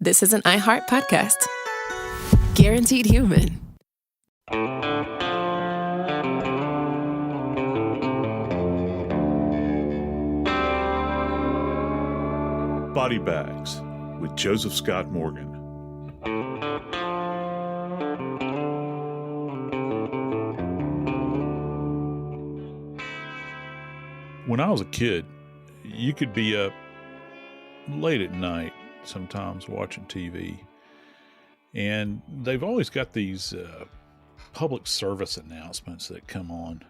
this is an iHeart podcast. Guaranteed human. Body Bags with Joseph Scott Morgan. When I was a kid, you could be up late at night sometimes watching TV, and they've always got these public service announcements that come on.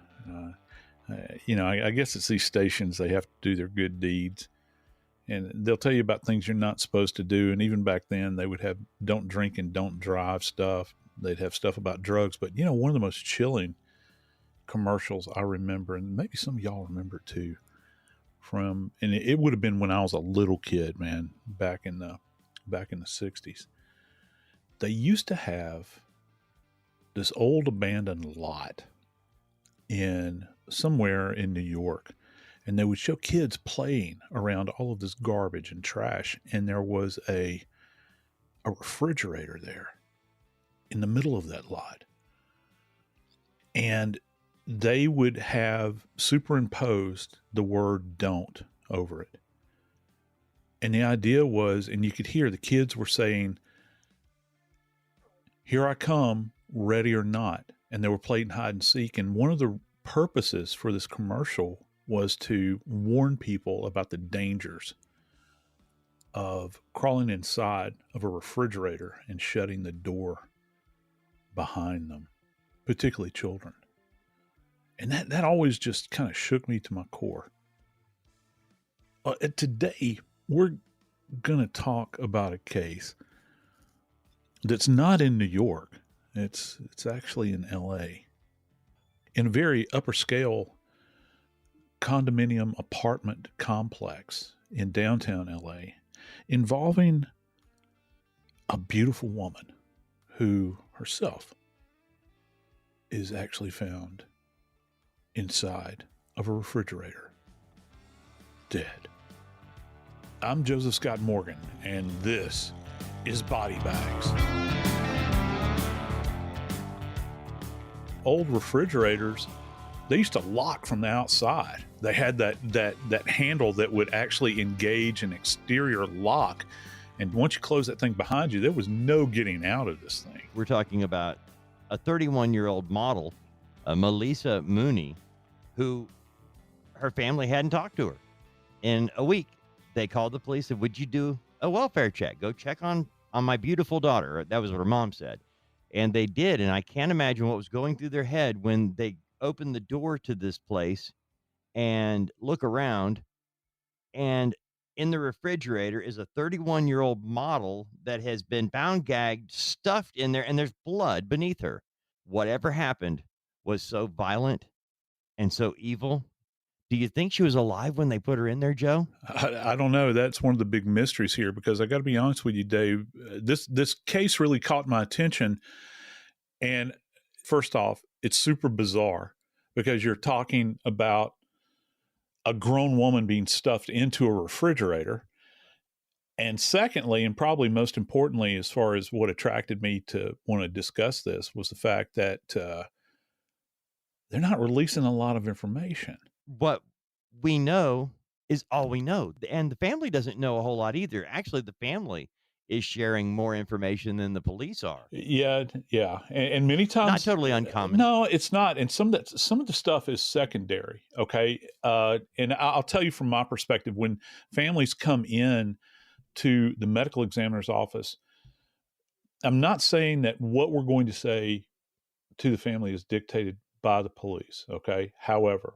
I guess it's these stations, they have to do their good deeds, and they'll tell you about things you're not supposed to do. And even back then, they would have don't drink and don't drive stuff. They'd have stuff about drugs. But, one of the most chilling commercials I remember, and maybe some of y'all remember too, and it would have been when I was a little kid, man, back in the 60s. They used to have this old abandoned lot somewhere in New York, and they would show kids playing around all of this garbage and trash, and there was a refrigerator there in the middle of that lot. And they would have superimposed the word "don't" over it. And the idea was, and you could hear the kids were saying, "Here I come, ready or not." And they were playing hide and seek. And one of the purposes for this commercial was to warn people about the dangers of crawling inside of a refrigerator and shutting the door behind them, particularly children. And that always just kind of shook me to my core. Today, we're going to talk about a case that's not in New York. It's actually in LA, in a very upper scale condominium apartment complex in downtown LA, involving a beautiful woman who herself is actually found inside of a refrigerator, dead. I'm Joseph Scott Morgan, and this is Body Bags. Old refrigerators, they used to lock from the outside. They had that handle that would actually engage an exterior lock, and once you close that thing behind you, there was no getting out of this thing. We're talking about a 31-year-old model, Maleesa Mooney, who her family hadn't talked to her in a week. They called the police and said, "Would you do a welfare check? Go check on my beautiful daughter." That was what her mom said. And they did. And I can't imagine what was going through their head when they opened the door to this place and look around. And in the refrigerator is a 31-year-old model that has been bound, gagged, stuffed in there, and there's blood beneath her. Whatever happened was so violent and so evil. Do you think she was alive when they put her in there, Joe? I don't know. That's one of the big mysteries here, because I got to be honest with you, Dave. This case really caught my attention. And first off, it's super bizarre because you're talking about a grown woman being stuffed into a refrigerator. And secondly, and probably most importantly, as far as what attracted me to want to discuss this, was the fact that they're not releasing a lot of information. What we know is all we know. And the family doesn't know a whole lot either. Actually, the family is sharing more information than the police are. Yeah. And many times, not totally uncommon. No, it's not. And some of the stuff is secondary. Okay. And I'll tell you from my perspective, when families come in to the medical examiner's office, I'm not saying that what we're going to say to the family is dictated by the police. Okay. However,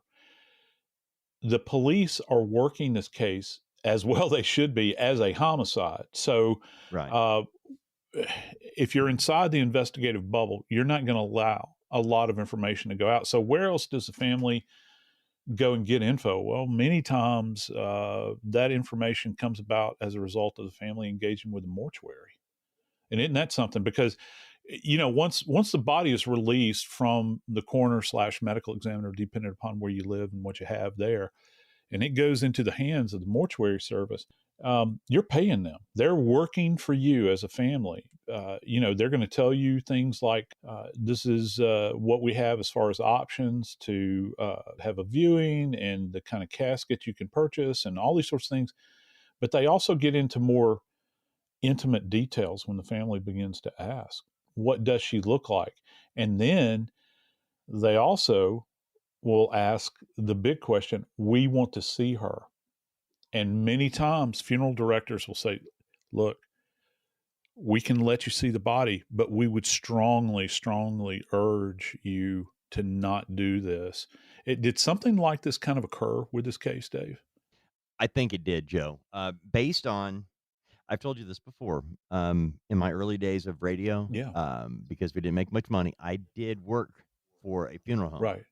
the police are working this case as well they should be as a homicide. So right. If you're inside the investigative bubble, you're not going to allow a lot of information to go out. So where else does the family go and get info? Well, many times that information comes about as a result of the family engaging with the mortuary. And isn't that something? Because, once the body is released from the coroner/medical examiner, depending upon where you live and what you have there, and it goes into the hands of the mortuary service, you're paying them. They're working for you as a family. They're going to tell you things like, this is what we have as far as options to have a viewing and the kind of casket you can purchase and all these sorts of things. But they also get into more intimate details when the family begins to ask, what does she look like? And then they also will ask the big question, we want to see her. And many times funeral directors will say, look, we can let you see the body, but we would strongly, strongly urge you to not do this. Did something like this kind of occur with this case, Dave? I think it did, Joe. Based on, I've told you this before, in my early days of radio, Yeah, because we didn't make much money, I did work for a funeral home. right.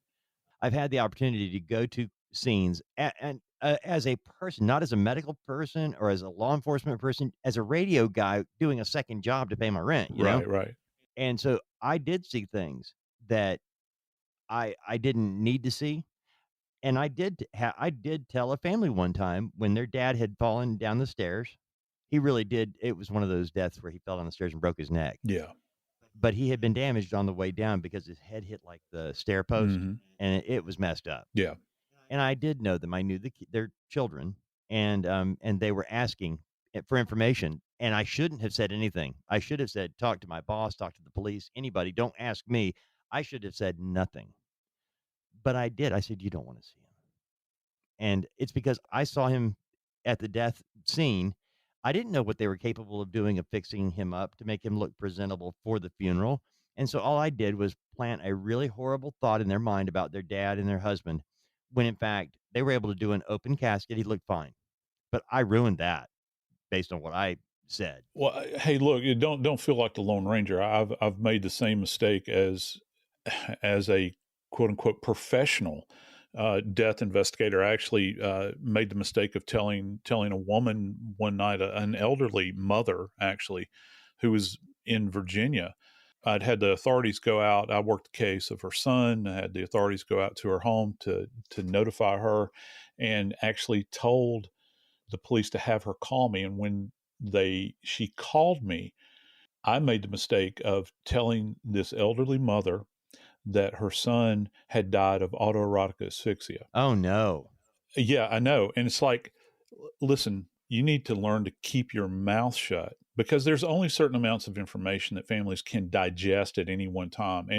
I've had the opportunity to go to scenes and as a person, not as a medical person or as a law enforcement person, as a radio guy doing a second job to pay my rent, you know? Right, right. And so I did see things that I didn't need to see. And I did tell a family one time when their dad had fallen down the stairs. He really did. It was one of those deaths where he fell down the stairs and broke his neck. Yeah. But he had been damaged on the way down because his head hit like the stair post Mm-hmm. and it was messed up. Yeah. And I did know them. I knew their children, and they were asking for information. And I shouldn't have said anything. I should have said, talk to my boss, talk to the police, anybody. Don't ask me. I should have said nothing. But I did. I said, you don't want to see him. And it's because I saw him at the death scene. I didn't know what they were capable of doing of fixing him up to make him look presentable for the funeral. And so all I did was plant a really horrible thought in their mind about their dad and their husband, when in fact they were able to do an open casket. He looked fine. But I ruined that based on what I said. Well, hey, look, you don't feel like the Lone Ranger. I've made the same mistake as a quote unquote professional death investigator. I actually made the mistake of telling a woman one night, an elderly mother actually, who was in Virginia. I'd had the authorities go out. I worked the case of her son. I had the authorities go out to her home to notify her, and actually told the police to have her call me. And when she called me, I made the mistake of telling this elderly mother that her son had died of autoerotic asphyxia. Oh no. Yeah, I know. And it's like, listen, you need to learn to keep your mouth shut, because there's only certain amounts of information that families can digest at any one time.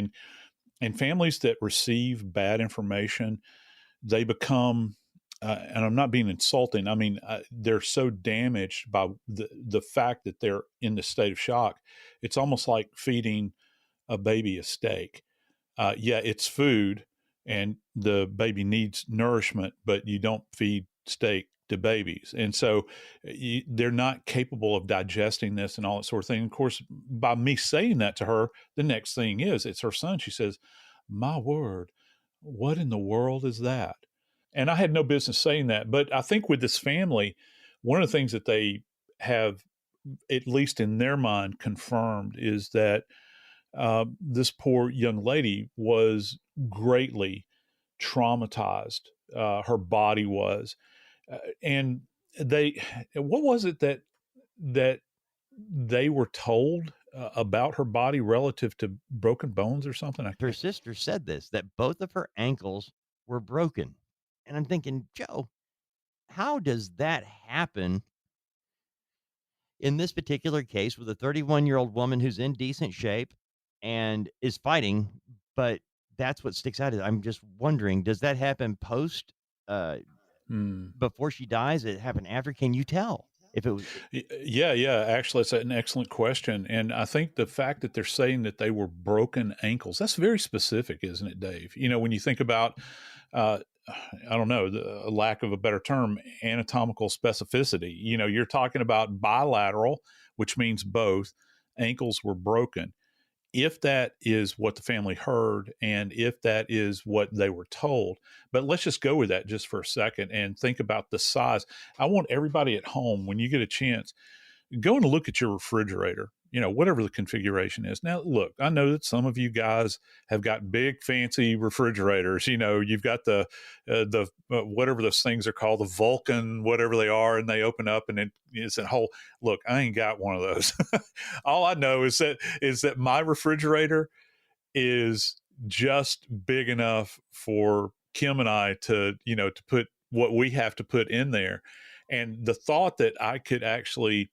And families that receive bad information, they become, and I'm not being insulting, I mean, they're so damaged by the fact that they're in this state of shock. It's almost like feeding a baby a steak. Yeah, it's food and the baby needs nourishment, but you don't feed steak to babies. And so they're not capable of digesting this and all that sort of thing. Of course, by me saying that to her, the next thing is, it's her son. She says, my word, what in the world is that? And I had no business saying that. But I think with this family, one of the things that they have, at least in their mind, confirmed is that this poor young lady was greatly traumatized. Her body was, and what was it that they were told about her body relative to broken bones or something? Her sister said that both of her ankles were broken. And I'm thinking, Joe, how does that happen in this particular case with a 31-year-old woman who's in decent shape and is fighting? But that's what sticks out. I'm just wondering, does that happen post, before she dies? It happened after? Can you tell if it was? Yeah. Actually, it's an excellent question. And I think the fact that they're saying that they were broken ankles, that's very specific, isn't it, Dave? When you think about, I don't know, the lack of a better term, anatomical specificity. You're talking about bilateral, which means both ankles were broken. If that is what the family heard and if that is what they were told, but let's just go with that just for a second and think about the size. I want everybody at home, when you get a chance, go and look at your refrigerator, whatever the configuration is. Now, look, I know that some of you guys have got big fancy refrigerators. You've got the whatever those things are called, the Vulcan, whatever they are, and they open up and it's a whole. Look, I ain't got one of those. All I know is that my refrigerator is just big enough for Kim and I to put what we have to put in there. And the thought that I could actually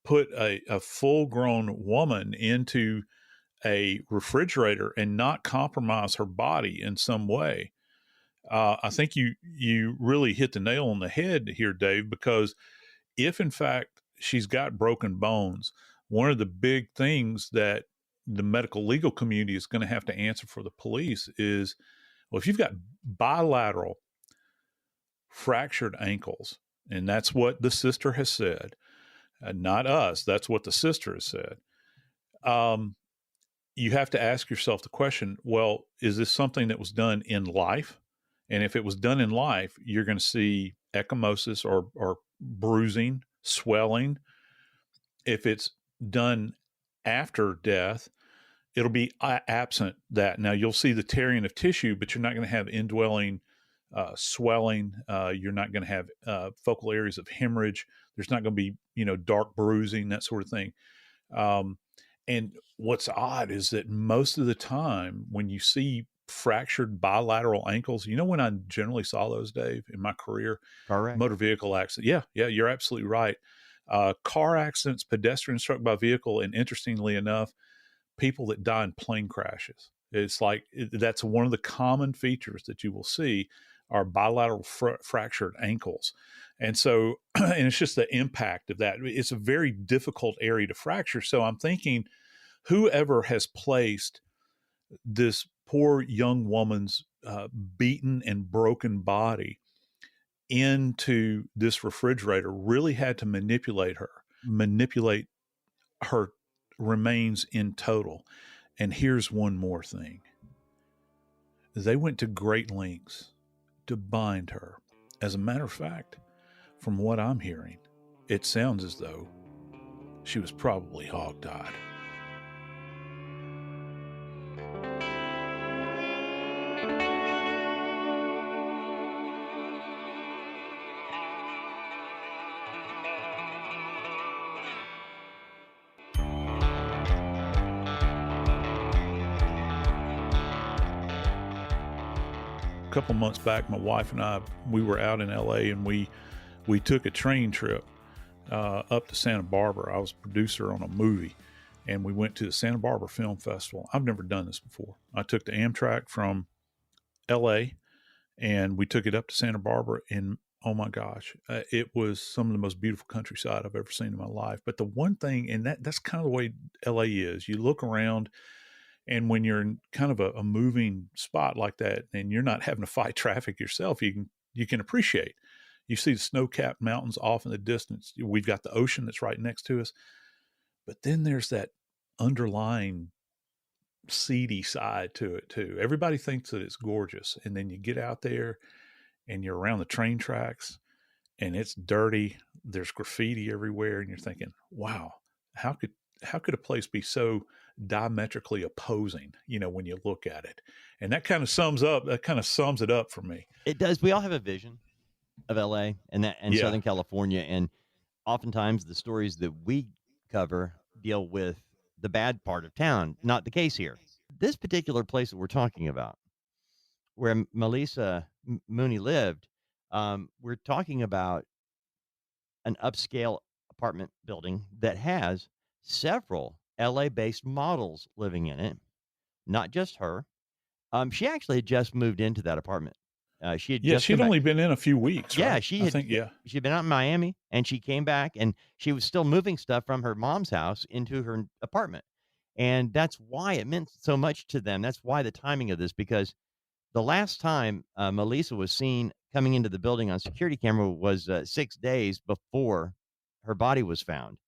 put a full grown woman into a refrigerator and not compromise her body in some way. I think you really hit the nail on the head here, Dave, because if in fact she's got broken bones, one of the big things that the medical legal community is going to have to answer for the police is, well, if you've got bilateral fractured ankles, and that's what the sister has said, not us, that's what the sister has said, you have to ask yourself the question, well, is this something that was done in life? And if it was done in life, you're going to see ecchymosis or bruising, swelling. If it's done after death, it'll be absent that. Now, you'll see the tearing of tissue, but you're not going to have indwelling swelling. You're not going to have focal areas of hemorrhage. There's not going to be, dark bruising, that sort of thing. And what's odd is that most of the time when you see fractured bilateral ankles, when I generally saw those, Dave, in my career? Correct. Motor vehicle accident. Yeah, you're absolutely right. Car accidents, pedestrian struck by vehicle, and interestingly enough, people that die in plane crashes. It's like that's one of the common features that you will see are bilateral fractured ankles. And so, and it's just the impact of that. It's a very difficult area to fracture. So I'm thinking whoever has placed this poor young woman's beaten and broken body into this refrigerator really had to manipulate her remains in total. And here's one more thing. They went to great lengths to bind her. As a matter of fact, from what I'm hearing, it sounds as though she was probably hog-tied. A couple months back, my wife and I, we were out in LA, and we took a train trip up to Santa Barbara. I was a producer on a movie, and we went to the Santa Barbara Film Festival. I've never done this before. I took the Amtrak from LA, and we took it up to Santa Barbara, and oh my gosh, it was some of the most beautiful countryside I've ever seen in my life. But the one thing, and that's kind of the way LA is, you look around, and when you're in kind of a moving spot like that, and you're not having to fight traffic yourself, you can appreciate. You see the snow-capped mountains off in the distance. We've got the ocean that's right next to us. But then there's that underlying seedy side to it too. Everybody thinks that it's gorgeous. And then you get out there and you're around the train tracks and it's dirty. There's graffiti everywhere. And you're thinking, wow, how could a place be so diametrically opposing, when you look at it? And that kind of sums it up for me. It does. We all have a vision of LA and Southern California. And oftentimes the stories that we cover deal with the bad part of town. Not the case here. This particular place that we're talking about, where Maleesa Mooney lived, we're talking about an upscale apartment building that has several LA-based models living in it, not just her. She actually had just moved into that apartment. She'd only been in a few weeks. Yeah, right? she'd been out in Miami, and she came back, and she was still moving stuff from her mom's house into her apartment. And that's why it meant so much to them. That's why the timing of this, because the last time Maleesa was seen coming into the building on security camera was 6 days before her body was found.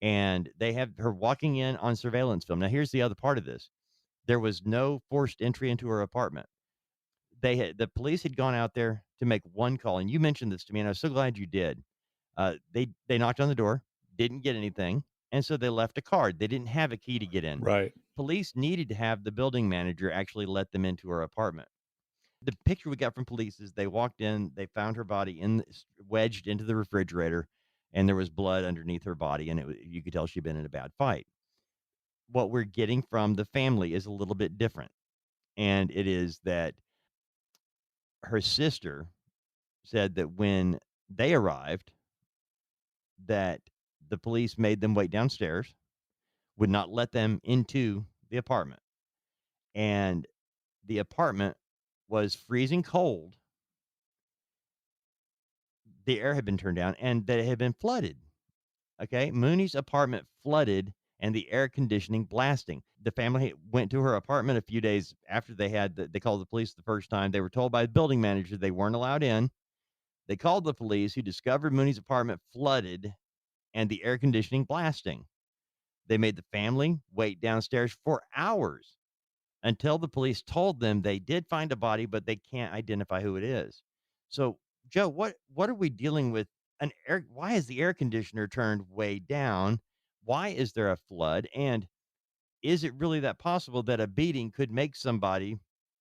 And they have her walking in on surveillance film. Now, here's the other part of this. There was no forced entry into her apartment. The police had gone out there to make one call. And you mentioned this to me, and I was so glad you did. They knocked on the door. didn't get anything, and so they left a card. They didn't have a key to get in. Right. Police needed to have the building manager actually let them into her apartment. The picture we got from police is they walked in, they found her body wedged into the refrigerator, and there was blood underneath her body, and you could tell she'd been in a bad fight. What we're getting from the family is a little bit different, and it is that her sister said that when they arrived, that the police made them wait downstairs, would not let them into the apartment, and the apartment was freezing cold. The air had been turned down, and that it had been flooded. Okay, Mooney's apartment flooded and the air conditioning blasting. The family went to her apartment a few days after they called the police the first time. They were told by the building manager they weren't allowed in. They called the police, who discovered Mooney's apartment flooded and the air conditioning blasting. They made the family wait downstairs for hours until the police told them they did find a body, but they can't identify who it is. So, Joe, what are we dealing with? Why is the air conditioner turned way down? Why is there a flood? And is it really that possible that a beating could make somebody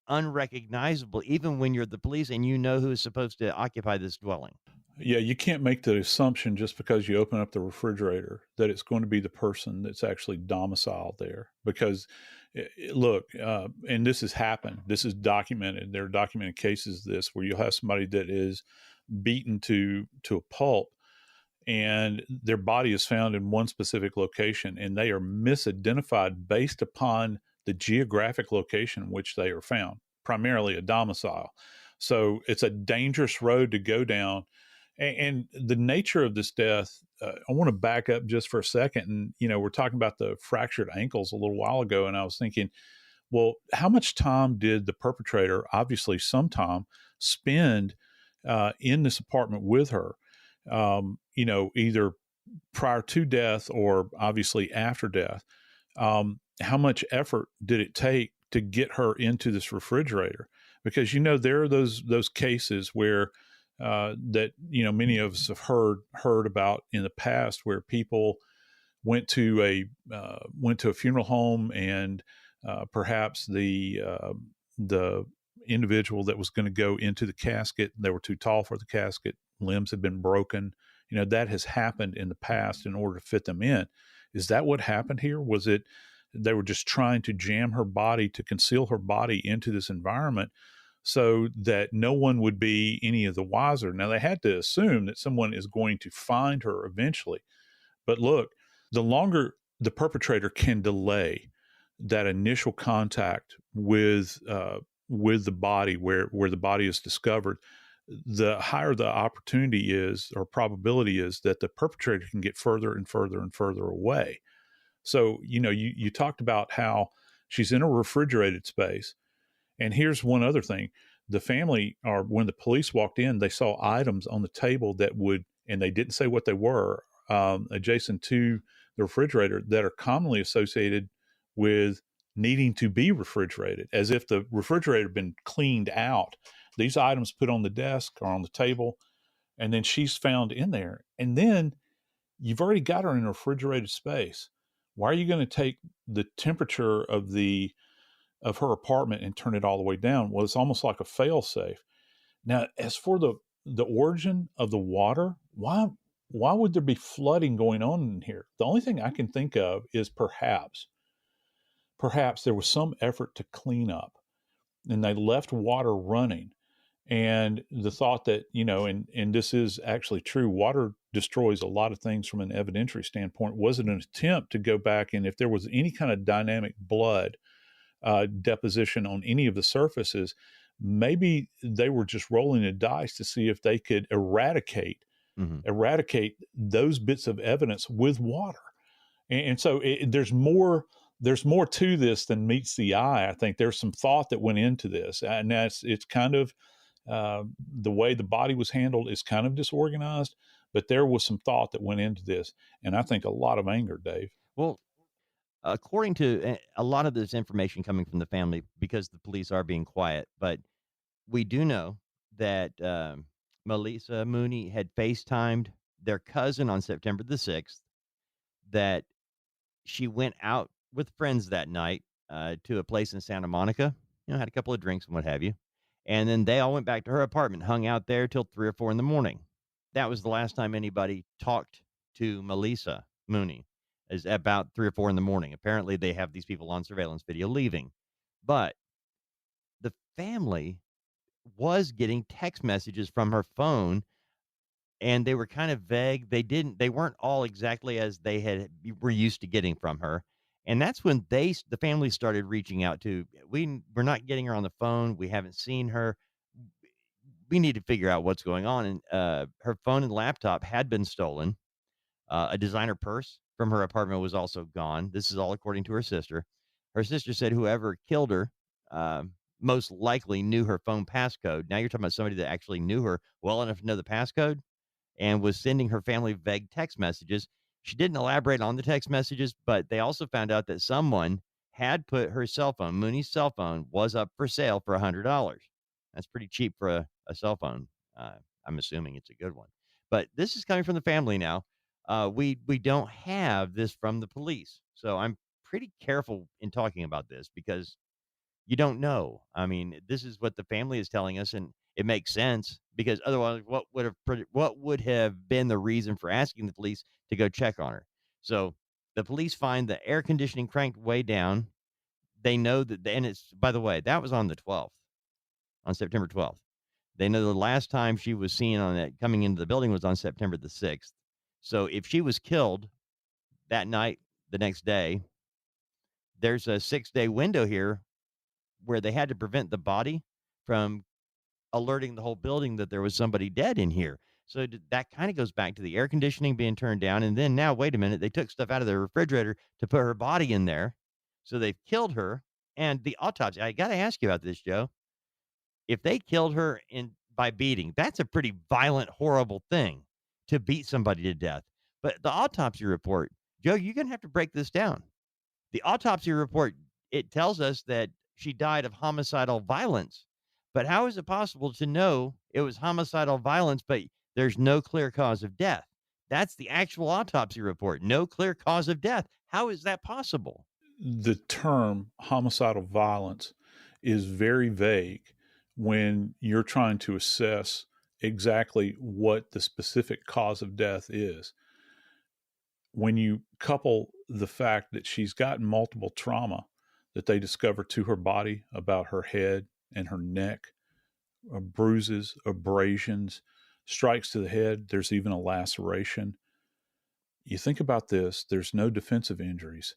unrecognizable, even when you're the police and you know who's supposed to occupy this dwelling? Yeah, you can't make the assumption just because you open up the refrigerator that it's going to be the person that's actually domiciled there. Because, look, and this has happened. This is documented. There are documented cases of this where you'll have somebody that is beaten to a pulp, and their body is found in one specific location, and they are misidentified based upon the geographic location in which they are found, primarily a domicile. So it's a dangerous road to go down. And the nature of this death, I want to back up just for a second. And, we're talking about the fractured ankles a little while ago, and I was thinking, well, how much time did the perpetrator, obviously some time, spend in this apartment with her? Either prior to death or obviously after death. How much effort did it take to get her into this refrigerator? Because there are those cases where that many of us have heard about in the past, where people went to a funeral home, and perhaps the individual that was going to go into the casket, they were too tall for the casket, limbs had been broken. That has happened in the past in order to fit them in. Is that what happened here? Was it they were just trying to jam her body, to conceal her body into this environment so that no one would be any of the wiser? Now, they had to assume that someone is going to find her eventually. But look, the longer the perpetrator can delay that initial contact with the body, where the body is discovered, the higher the opportunity is, or probability is, that the perpetrator can get further and further and further away. So, you talked about how she's in a refrigerated space. And here's one other thing. The family, or when the police walked in, they saw items on the table that would, and they didn't say what they were, adjacent to the refrigerator, that are commonly associated with needing to be refrigerated, as if the refrigerator had been cleaned out. These items put on the desk or on the table, and then she's found in there. And then you've already got her in a refrigerated space. Why are you going to take the temperature of her apartment and turn it all the way down? Well, it's almost like a fail safe. Now, as for the origin of the water, why would there be flooding going on in here? The only thing I can think of is perhaps there was some effort to clean up, and they left water running. And the thought that, and this is actually true, water destroys a lot of things from an evidentiary standpoint. Was it an attempt to go back, and if there was any kind of dynamic blood deposition on any of the surfaces, maybe they were just rolling the dice to see if they could eradicate those bits of evidence with water. And so there's more to this than meets the eye. I think there's some thought that went into this, and it's kind of the way the body was handled is kind of disorganized, but there was some thought that went into this, and I think a lot of anger, Dave. Well, according to a lot of this information coming from the family, because the police are being quiet, but we do know that Maleesa Mooney had FaceTimed their cousin on September the 6th, that she went out with friends that night to a place in Santa Monica, had a couple of drinks and what have you. And then they all went back to her apartment, hung out there till 3 or 4 in the morning. That was the last time anybody talked to Maleesa Mooney, is about 3 or 4 in the morning. Apparently, they have these people on surveillance video leaving. But the family was getting text messages from her phone, and they were kind of vague. They weren't all exactly as were used to getting from her. And that's when the family started reaching out to, we're not getting her on the phone. We haven't seen her. We need to figure out what's going on. And her phone and laptop had been stolen. A designer purse from her apartment was also gone. This is all according to her sister. Her sister said whoever killed her most likely knew her phone passcode. Now you're talking about somebody that actually knew her well enough to know the passcode and was sending her family vague text messages. She didn't elaborate on the text messages, but they also found out that someone had put her cell phone, Mooney's cell phone, was up for sale for $100. That's pretty cheap for a cell phone. I'm assuming it's a good one. But this is coming from the family now. We don't have this from the police. So I'm pretty careful in talking about this because you don't know. I mean, this is what the family is telling us, and it makes sense because otherwise, what would have been the reason for asking the police to go check on her? So the police find the air conditioning cranked way down. They know that, and it's, by the way, that was on the 12th, on September 12th. They know the last time she was seen on that coming into the building was on September the 6th. So if she was killed that night, the next day, there's a 6-day window here where they had to prevent the body from alerting the whole building that there was somebody dead in here. So that kind of goes back to the air conditioning being turned down. And then now, wait a minute, they took stuff out of the refrigerator to put her body in there. So they've killed her. And the autopsy, I got to ask you about this, Joe. If they killed her by beating, that's a pretty violent, horrible thing to beat somebody to death. But the autopsy report, Joe, you're going to have to break this down. The autopsy report, it tells us that she died of homicidal violence. But how is it possible to know it was homicidal violence, but there's no clear cause of death? That's the actual autopsy report. No clear cause of death. How is that possible? The term homicidal violence is very vague when you're trying to assess exactly what the specific cause of death is. When you couple the fact that she's gotten multiple trauma that they discovered to her body about her head and her neck, bruises, abrasions, strikes to the head, there's even a laceration. You think about this, there's no defensive injuries.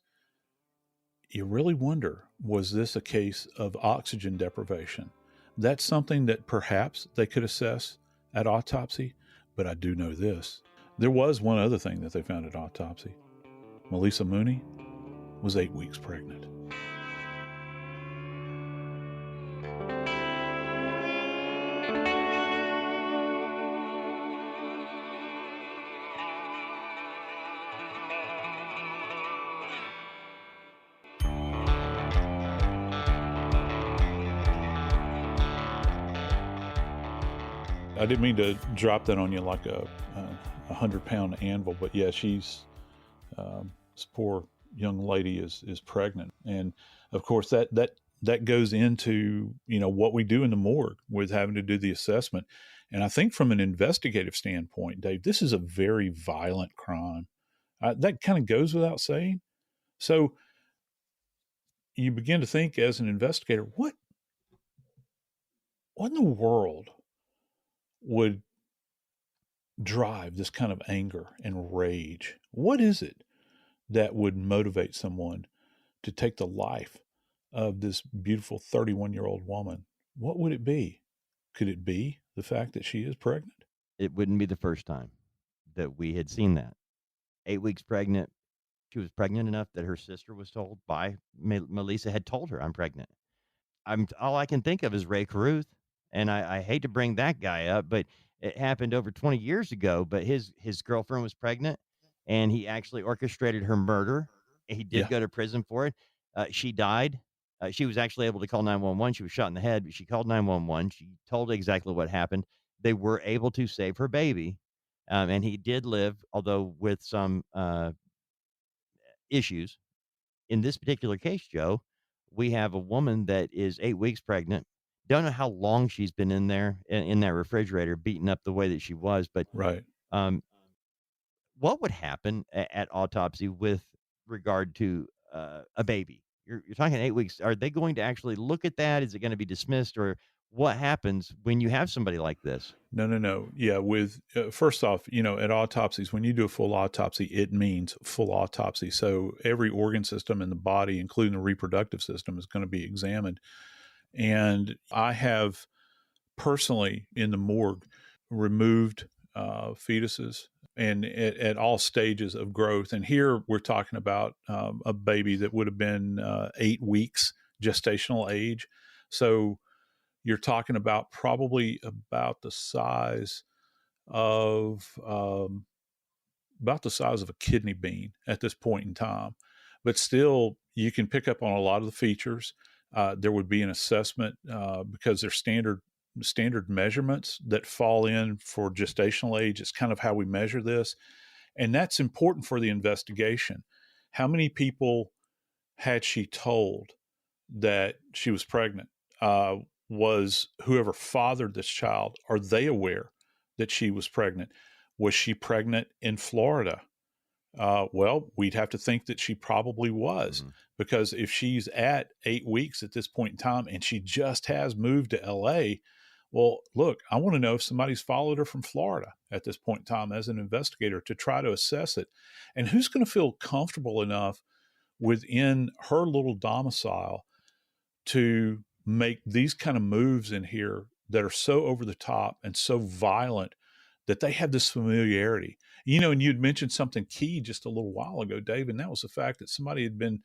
You really wonder, was this a case of oxygen deprivation? That's something that perhaps they could assess at autopsy, but I do know this. There was one other thing that they found at autopsy. Maleesa Mooney was 8 weeks pregnant. I didn't mean to drop that on you like a 100-pound anvil, but yeah, she's this poor young lady is pregnant, and of course that goes into what we do in the morgue with having to do the assessment. And I think from an investigative standpoint, Dave, this is a very violent crime. That kind of goes without saying. So you begin to think as an investigator, what in the world would drive this kind of anger and rage? What is it that would motivate someone to take the life of this beautiful 31-year-old woman? What would it be? Could it be the fact that she is pregnant? It wouldn't be the first time that we had seen that. 8 weeks pregnant. She was pregnant enough that her sister was told by Maleesa had told her, I'm pregnant. All I can think of is Ray Caruth. And I hate to bring that guy up, but it happened over 20 years ago. But his girlfriend was pregnant, and he actually orchestrated her murder. He did go to prison for it. She died. She was actually able to call 911. She was shot in the head, but she called 911. She told exactly what happened. They were able to save her baby, and he did live, although with some issues. In this particular case, Joe, we have a woman that is 8 weeks pregnant. Don't know how long she's been in there in that refrigerator, beaten up the way that she was. But Right. um, what would happen at autopsy with regard to a baby? You're talking 8 weeks. Are they going to actually look at that? Is it going to be dismissed, or what happens when you have somebody like this? No, no, no. Yeah, with first off, at autopsies, when you do a full autopsy, it means full autopsy. So every organ system in the body, including the reproductive system, is going to be examined. And I have personally in the morgue removed fetuses and at all stages of growth. And here we're talking about a baby that would have been 8 weeks gestational age. So you're talking about probably about the size of a kidney bean at this point in time. But still, you can pick up on a lot of the features. There would be an assessment because there's standard measurements that fall in for gestational age. It's kind of how we measure this, and that's important for the investigation. How many people had she told that she was pregnant? Was whoever fathered this child, are they aware that she was pregnant? Was she pregnant in Florida? Well, we'd have to think that she probably was, because if she's at 8 weeks at this point in time and she just has moved to LA, well, look, I want to know if somebody's followed her from Florida at this point in time as an investigator to try to assess it. And who's going to feel comfortable enough within her little domicile to make these kind of moves in here that are so over the top and so violent that they have this familiarity. And you'd mentioned something key just a little while ago, Dave, and that was the fact that somebody had been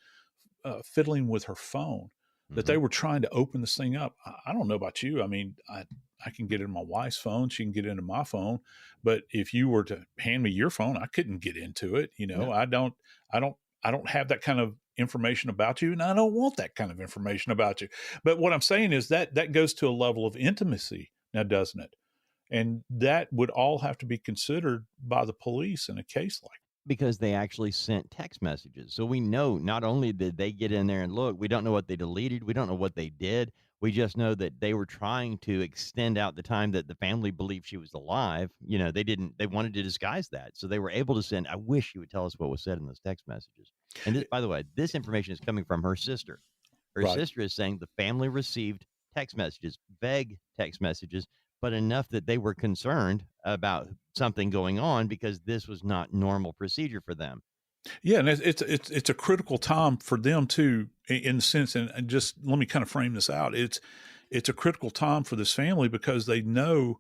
fiddling with her phone, that they were trying to open this thing up. I don't know about you. I mean, I can get in my wife's phone. She can get into my phone. But if you were to hand me your phone, I couldn't get into it. No. I don't have that kind of information about you, and I don't want that kind of information about you. But what I'm saying is that goes to a level of intimacy now, doesn't it? And that would all have to be considered by the police in a case like that. Because they actually sent text messages. So we know not only did they get in there and look, we don't know what they deleted. We don't know what they did. We just know that they were trying to extend out the time that the family believed she was alive. They wanted to disguise that. So they were able to send, I wish you would tell us what was said in those text messages. And this, by the way, this information is coming from her sister. Her Right. sister is saying the family received text messages, vague text messages, but enough that they were concerned about something going on because this was not normal procedure for them. Yeah, and it's a critical time for them too, in the sense, and just let me kind of frame this out. It's a critical time for this family because they know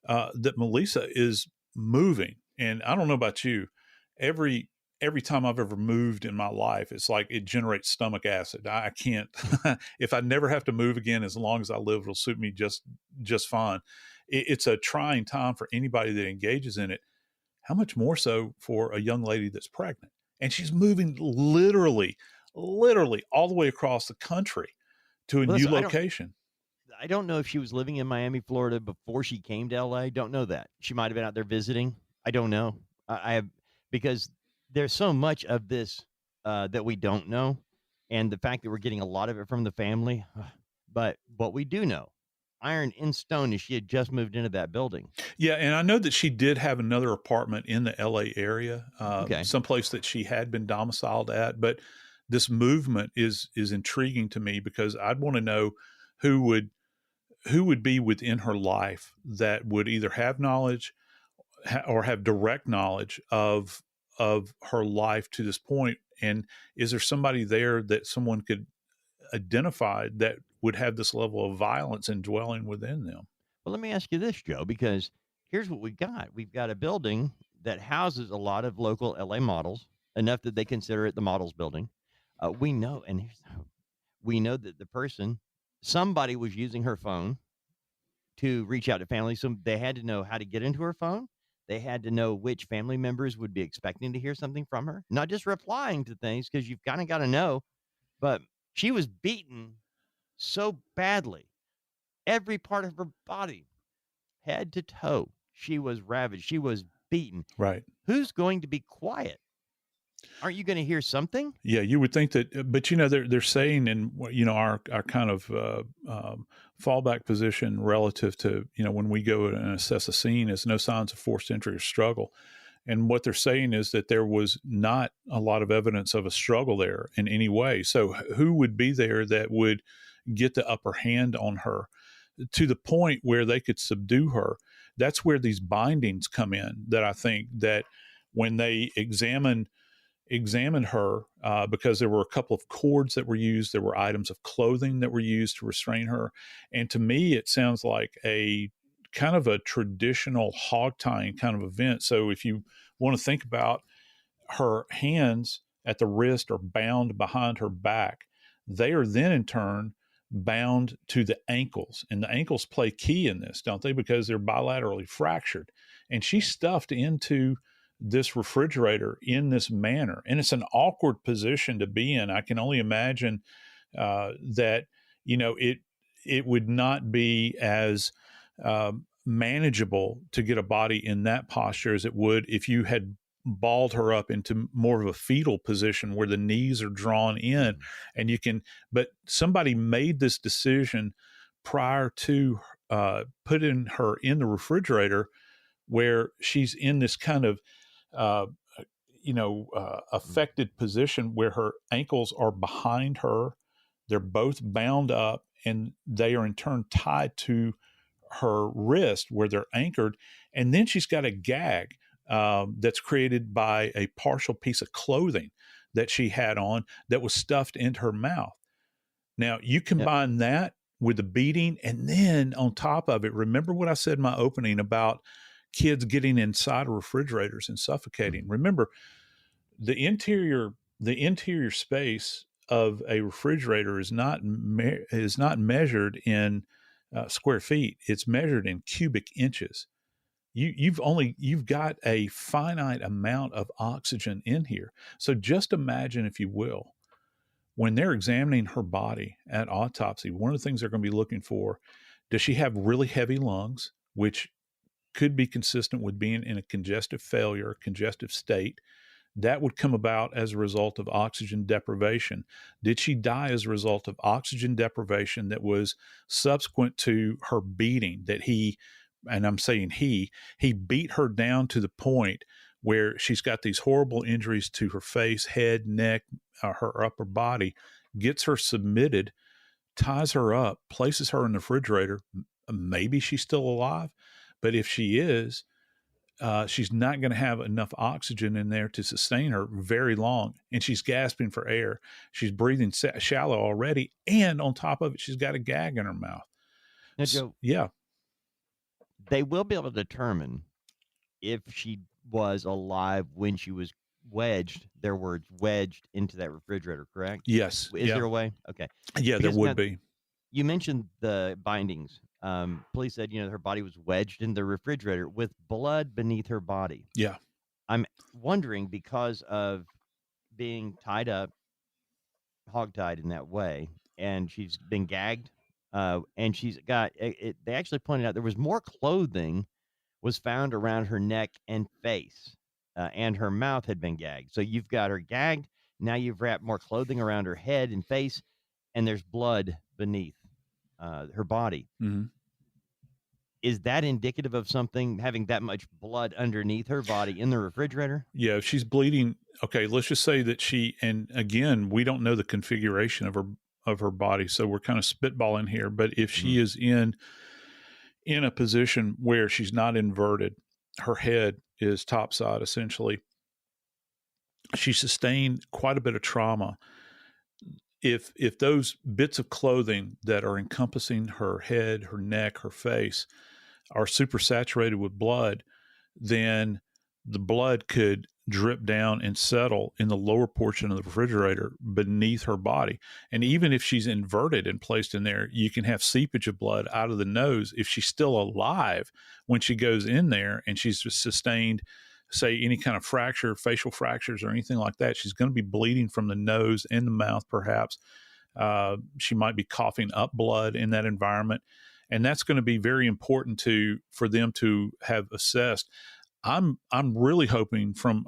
that Melissa is moving, and I don't know about you, every time I've ever moved in my life, it's like it generates stomach acid. I can't. If I never have to move again, as long as I live, it'll suit me just fine. It's a trying time for anybody that engages in it. How much more so for a young lady that's pregnant? And she's moving literally all the way across the country to a new location. I don't know if she was living in Miami, Florida before she came to LA. Don't know that. She might have been out there visiting. I don't know. I have, because there's so much of this that we don't know. And the fact that we're getting a lot of it from the family. But what we do know, iron in stone, is she had just moved into that building. Yeah, and I know that she did have another apartment in the LA area, Okay. someplace that she had been domiciled at. But this movement is intriguing to me because I'd want to know who would be within her life that would either have knowledge or have direct knowledge of her life to this point. And is there somebody there that someone could identify that would have this level of violence indwelling within them? Well, let me ask you this, Joe, because here's what we've got. We've got a building that houses a lot of local LA models, enough that they consider it the models building. We know, and we know that somebody was using her phone to reach out to family. So they had to know how to get into her phone. They had to know which family members would be expecting to hear something from her, not just replying to things, because you've kind of got to know. But she was beaten so badly, every part of her body, head to toe, she was ravaged. She was beaten. Right. Who's going to be quiet Aren't you going to hear something? Yeah, you would think that, but they're saying, and our kind of fallback position relative to when we go and assess a scene is no signs of forced entry or struggle, and what they're saying is that there was not a lot of evidence of a struggle there in any way. So who would be there that would get the upper hand on her to the point where they could subdue her? That's where these bindings come in. That I think that when they examine her, because there were a couple of cords that were used. There were items of clothing that were used to restrain her. And to me, it sounds like a kind of a traditional hog tying kind of event. So if you want to think about her hands at the wrist are bound behind her back, they are then in turn bound to the ankles. And the ankles play key in this, don't they? Because they're bilaterally fractured. And she's stuffed into this refrigerator in this manner. And it's an awkward position to be in. I can only imagine that, it would not be as manageable to get a body in that posture as it would if you had balled her up into more of a fetal position where the knees are drawn in and but somebody made this decision prior to putting her in the refrigerator where she's in this kind of affected position where her ankles are behind her. They're both bound up and they are in turn tied to her wrist where they're anchored. And then she's got a gag that's created by a partial piece of clothing that she had on that was stuffed into her mouth. Now, you combine that with the beating, and then on top of it, remember what I said in my opening about kids getting inside of refrigerators and suffocating. Remember, the interior space of a refrigerator is not measured in square feet. It's measured in cubic inches. You've got a finite amount of oxygen in here. So just imagine, if you will, when they're examining her body at autopsy, one of the things they're going to be looking for, does she have really heavy lungs, which could be consistent with being in a congestive state. That would come about as a result of oxygen deprivation. Did she die as a result of oxygen deprivation that was subsequent to her beating, that and I'm saying he beat her down to the point where she's got these horrible injuries to her face, head, neck, her upper body, gets her submitted, ties her up, places her in the refrigerator. Maybe she's still alive, but if she is, she's not going to have enough oxygen in there to sustain her very long. And she's gasping for air. She's breathing shallow already. And on top of it, she's got a gag in her mouth. Now, Joe, they will be able to determine if she was alive when she was wedged, their words, wedged into that refrigerator, correct? Yes. Is there a way? Okay. Yeah, because there would be. You mentioned the bindings. Police said, her body was wedged in the refrigerator with blood beneath her body. Yeah. I'm wondering, because of being tied up, hogtied in that way, and she's been gagged, and she's got, they actually pointed out there was more clothing was found around her neck and face, and her mouth had been gagged. So you've got her gagged. Now you've wrapped more clothing around her head and face, and there's blood beneath her body. Mm-hmm. Is that indicative of something, having that much blood underneath her body in the refrigerator? Yeah, if she's bleeding, okay, let's just say that and again, we don't know the configuration of her body, so we're kind of spitballing here, but if she is in a position where she's not inverted, her head is topside essentially, she sustained quite a bit of trauma. If those bits of clothing that are encompassing her head, her neck, her face are super saturated with blood, then the blood could drip down and settle in the lower portion of the refrigerator beneath her body. And even if she's inverted and placed in there, you can have seepage of blood out of the nose. If she's still alive when she goes in there and she's sustained, say, any kind of fracture, facial fractures or anything like that, she's going to be bleeding from the nose and the mouth perhaps. She might be coughing up blood in that environment. And that's going to be very important for them to have assessed. I'm really hoping from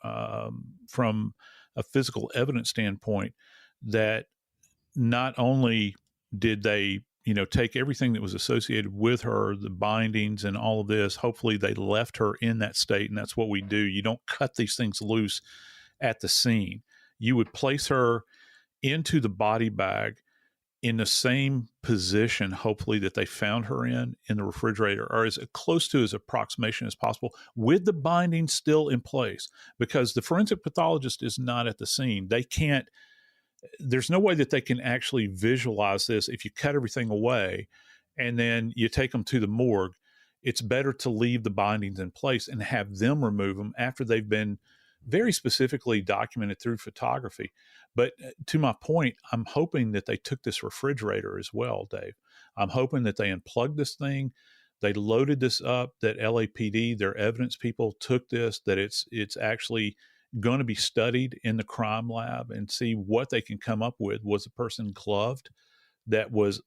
from a physical evidence standpoint that not only did they, take everything that was associated with her, the bindings and all of this, hopefully they left her in that state. And that's what we do. You don't cut these things loose at the scene. You would place her into the body bag in the same position, hopefully, that they found her in the refrigerator, or as close to as approximation as possible, with the binding still in place, because the forensic pathologist is not at the scene. There's no way that they can actually visualize this. If you cut everything away and then you take them to the morgue, it's better to leave the bindings in place and have them remove them after they've been very specifically documented through photography. But to my point, I'm hoping that they took this refrigerator as well, Dave. I'm hoping that they unplugged this thing, they loaded this up, that LAPD, their evidence people, took this, that it's actually going to be studied in the crime lab and see what they can come up with. Was the person gloved that was,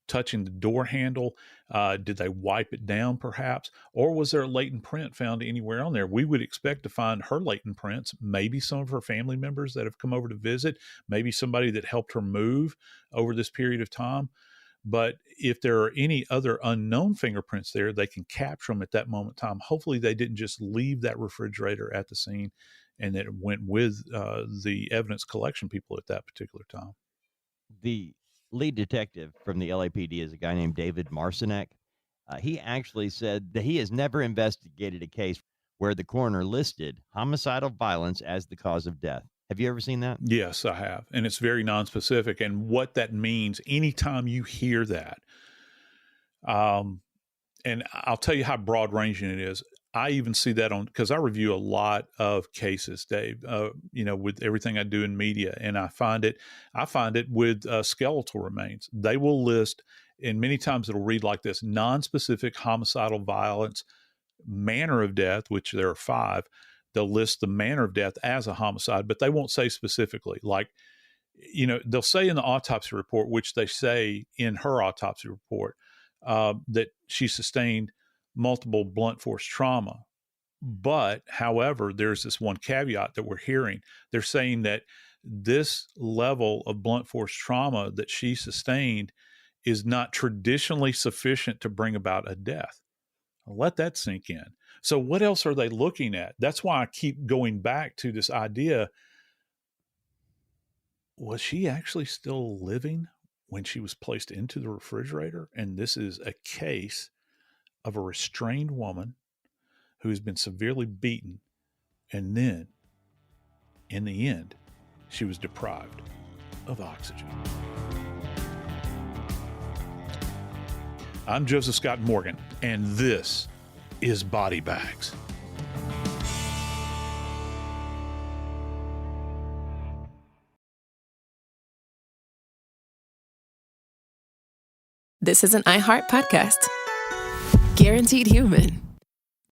touching the door handle? Did they wipe it down perhaps? Or was there a latent print found anywhere on there? We would expect to find her latent prints, maybe some of her family members that have come over to visit, maybe somebody that helped her move over this period of time. But if there are any other unknown fingerprints there, they can capture them at that moment in time. Hopefully they didn't just leave that refrigerator at the scene and that it went with the evidence collection people at that particular time. The lead detective from the LAPD is a guy named David Marcinek. He actually said that he has never investigated a case where the coroner listed homicidal violence as the cause of death. Have you ever seen that? Yes, I have. And it's very nonspecific. And what that means, anytime you hear that, and I'll tell you how broad ranging it is. I even see that because I review a lot of cases, Dave, with everything I do in media. And I find it with skeletal remains. They will list, and many times it'll read like this: nonspecific homicidal violence, manner of death, which there are 5. They'll list the manner of death as a homicide, but they won't say specifically. Like, they'll say in the autopsy report, which they say in her autopsy report, that she sustained multiple blunt force trauma. But, however, there's this one caveat that we're hearing. They're saying that this level of blunt force trauma that she sustained is not traditionally sufficient to bring about a death. I'll let that sink in. So what else are they looking at? That's why I keep going back to this idea. Was she actually still living when she was placed into the refrigerator? And this is a case of a restrained woman who's been severely beaten. And then, in the end, she was deprived of oxygen. I'm Joseph Scott Morgan, and this is Body Bags. This is an iHeart podcast. Guaranteed human.